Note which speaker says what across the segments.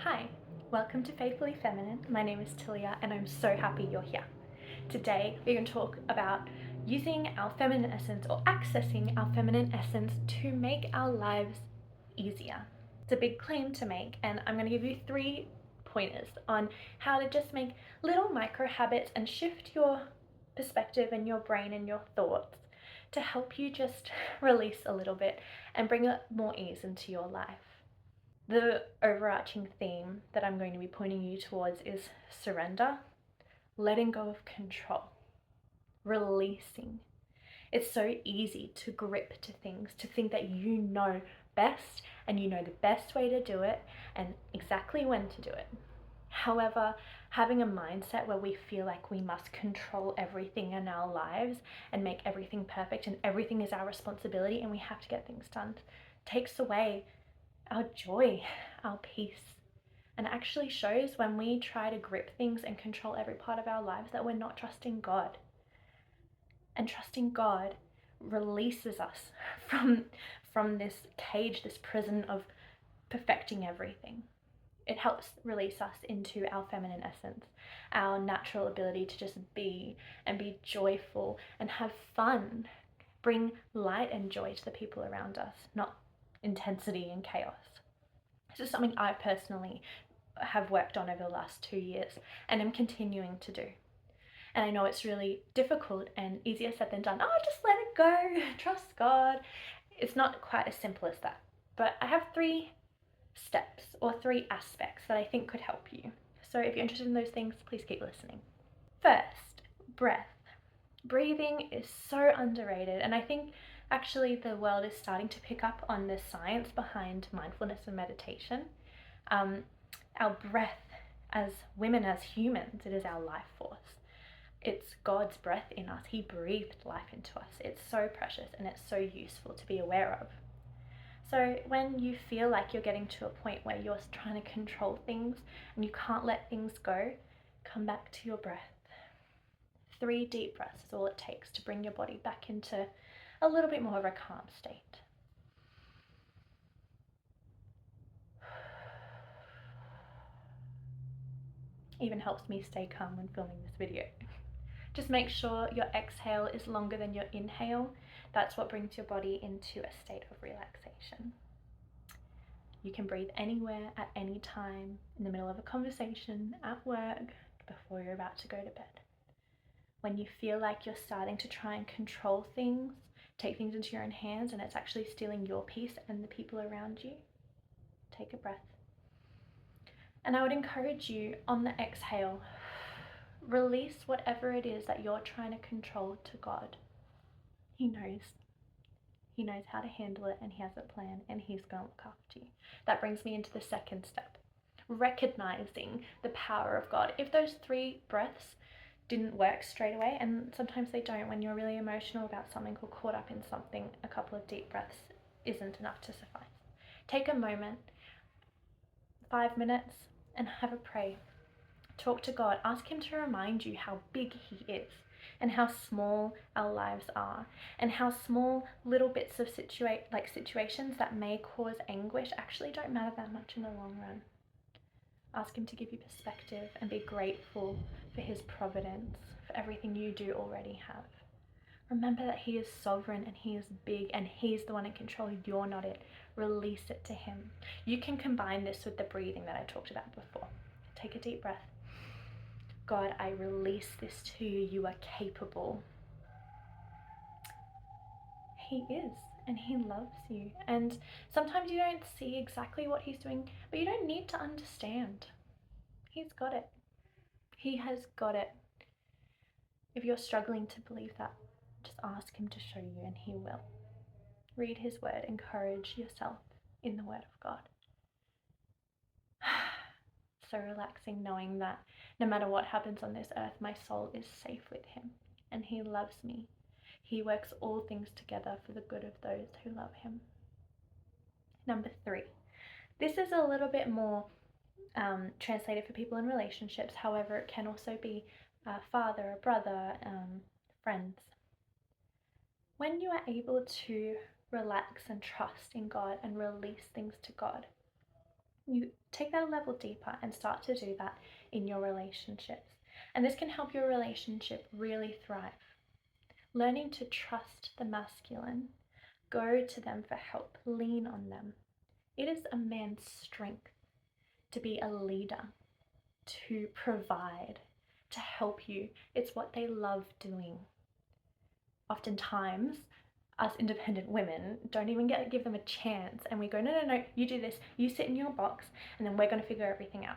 Speaker 1: Hi, welcome to Faithfully Feminine. My name is Tilia and I'm so happy you're here. Today we're going to talk about using our feminine essence or accessing our feminine essence to make our lives easier. It's a big claim to make, and I'm going to give you 3 pointers on how to just make little micro habits and shift your perspective and your brain and your thoughts to help you just release a little bit and bring more ease into your life. The overarching theme that I'm going to be pointing you towards is surrender, letting go of control, releasing. It's so easy to grip to things, to think that you know best and you know the best way to do it and exactly when to do it. However, having a mindset where we feel like we must control everything in our lives and make everything perfect and everything is our responsibility and we have to get things done takes away our joy, our peace, and actually shows when we try to grip things and control every part of our lives that we're not trusting God. And trusting God releases us from this cage, this prison of perfecting everything. It helps release us into our feminine essence, our natural ability to just be and be joyful and have fun, bring light and joy to the people around us, not intensity and chaos. This is something I personally have worked on over the last 2 years and am continuing to do. And I know it's really difficult and easier said than done. Oh, just let it go, trust God. It's not quite as simple as that. But I have 3 steps or 3 aspects that I think could help you. So if you're interested in those things, please keep listening. First, breath. Breathing is so underrated, and I think actually the world is starting to pick up on the science behind mindfulness and meditation. Our breath as women, as humans, it is our life force. It's God's breath in us. He breathed life into us. It's so precious and it's so useful to be aware of. So when you feel like you're getting to a point where you're trying to control things and you can't let things go, come back to your breath. 3 deep breaths is all it takes to bring your body back into a little bit more of a calm state. Even helps me stay calm when filming this video. Just make sure your exhale is longer than your inhale. That's what brings your body into a state of relaxation. You can breathe anywhere, at any time, in the middle of a conversation, at work, before you're about to go to bed. When you feel like you're starting to try and control things, take things into your own hands, and it's actually stealing your peace and the people around you, take a breath. And I would encourage you on the exhale, release whatever it is that you're trying to control to God. He knows. He knows how to handle it and he has a plan and he's going to look after you. That brings me into the second step, recognizing the power of God. If those 3 breaths didn't work straight away, and sometimes they don't when you're really emotional about something or caught up in something, a couple of deep breaths isn't enough to suffice. Take a moment, 5 minutes, and have a pray. Talk to God. Ask him to remind you how big he is and how small our lives are and how small little bits of situations that may cause anguish actually don't matter that much in the long run. Ask him to give you perspective and be grateful for his providence, for everything you do already have. Remember that he is sovereign and he is big and he's the one in control. You're not it. Release it to him. You can combine this with the breathing that I talked about before. Take a deep breath. God, I release this to you. You are capable. He is, and he loves you. And sometimes you don't see exactly what he's doing, but you don't need to understand. He's got it. He has got it. If you're struggling to believe that, just ask him to show you and he will. Read his word. Encourage yourself in the word of God. So relaxing knowing that no matter what happens on this earth, my soul is safe with him and he loves me. He works all things together for the good of those who love him. Number 3. This is a little bit more translated for people in relationships. However, it can also be a father, a brother, friends. When you are able to relax and trust in God and release things to God, you take that a level deeper and start to do that in your relationships. And this can help your relationship really thrive. Learning to trust the masculine, go to them for help, lean on them. It is a man's strength to be a leader, to provide, to help you. It's what they love doing. Oftentimes, us independent women don't even give them a chance, and we go, no, no, no, you do this, you sit in your box, and then we're going to figure everything out.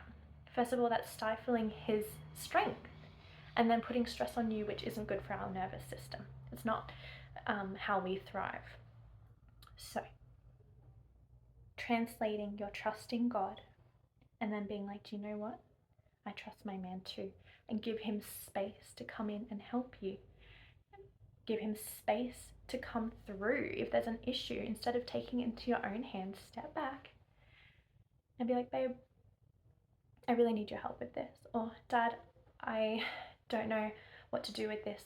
Speaker 1: First of all, that's stifling his strength, and then putting stress on you, which isn't good for our nervous system. It's not how we thrive. So, translating your trust in God, and then being like, do you know what? I trust my man too, and give him space to come in and help you. Give him space to come through if there's an issue. Instead of taking it into your own hands, step back and be like, babe, I really need your help with this. Or, Dad, I don't know what to do with this.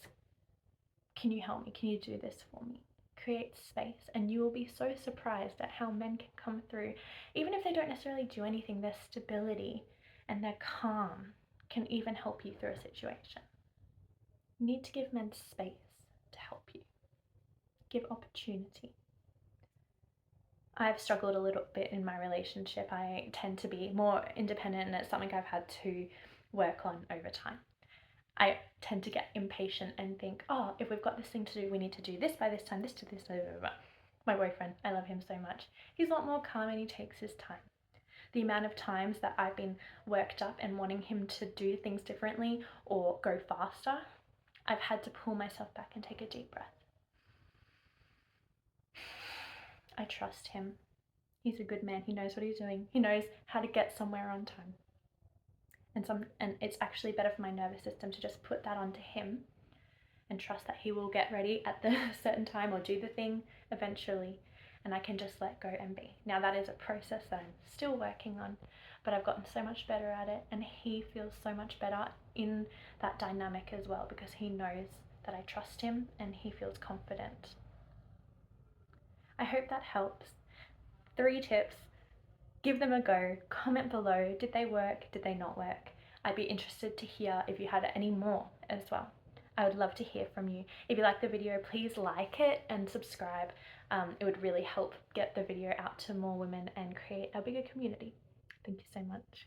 Speaker 1: Can you help me? Can you do this for me? Create space, and you will be so surprised at how men can come through. Even if they don't necessarily do anything, their stability and their calm can even help you through a situation. You need to give men space to help you. Give opportunity. I've struggled a little bit in my relationship. I tend to be more independent, and it's something I've had to work on over time. I tend to get impatient and think, oh, if we've got this thing to do, we need to do this by this time, this to this, blah, blah, blah. My boyfriend, I love him so much. He's a lot more calm and he takes his time. The amount of times that I've been worked up and wanting him to do things differently or go faster, I've had to pull myself back and take a deep breath. I trust him. He's a good man. He knows what he's doing. He knows how to get somewhere on time. And it's actually better for my nervous system to just put that onto him and trust that he will get ready at the certain time or do the thing eventually, and I can just let go and be. Now that is a process that I'm still working on, but I've gotten so much better at it, and he feels so much better in that dynamic as well, because he knows that I trust him and he feels confident. I hope that helps. 3 tips. Give them a go. Comment below. Did they work? Did they not work? I'd be interested to hear if you had any more as well. I would love to hear from you. If you like the video, please like it and subscribe. It would really help get the video out to more women and create a bigger community. Thank you so much.